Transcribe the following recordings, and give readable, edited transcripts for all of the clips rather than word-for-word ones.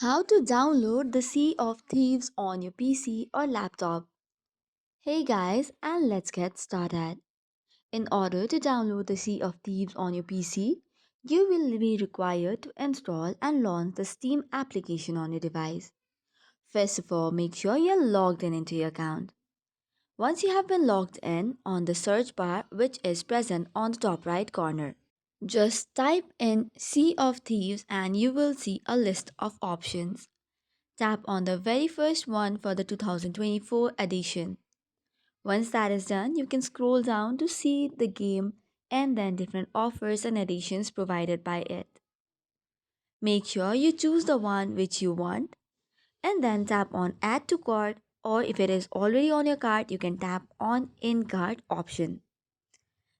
How to download the Sea of Thieves on your PC or laptop. Hey guys, and let's get started. In order to download the Sea of Thieves on your PC, you will be required to install and launch the Steam application on your device. First of all, make sure you're logged in into your account. Once you have been logged in, on the search bar which is present on the top right corner, just type in Sea of Thieves and you will see a list of options. Tap on the very first one for the 2024 edition. Once that is done, you can scroll down to see the game and then different offers and editions provided by it. Make sure you choose the one which you want and then tap on Add to Cart, or if it is already on your cart, you can tap on In Cart option.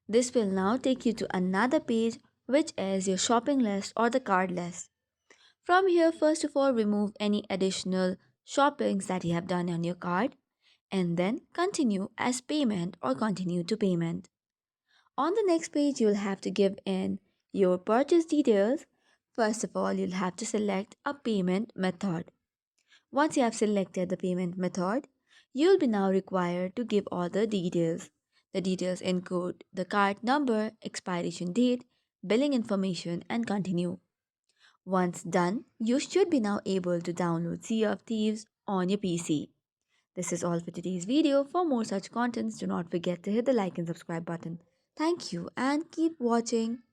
This will now take you to another page which is your shopping list or the card list. From here, first of all, remove any additional shoppings that you have done on your card and then continue as payment or continue to payment. On the next page, you'll have to give in your purchase details. First of all, you'll have to select a payment method. Once you have selected the payment method, you'll be now required to give all the details. The details include the card number, expiration date, billing information, and continue. Once done, you should be now able to download Sea of Thieves on your PC. This is all for today's video. For more such contents, do not forget to hit the like and subscribe button. Thank you and keep watching.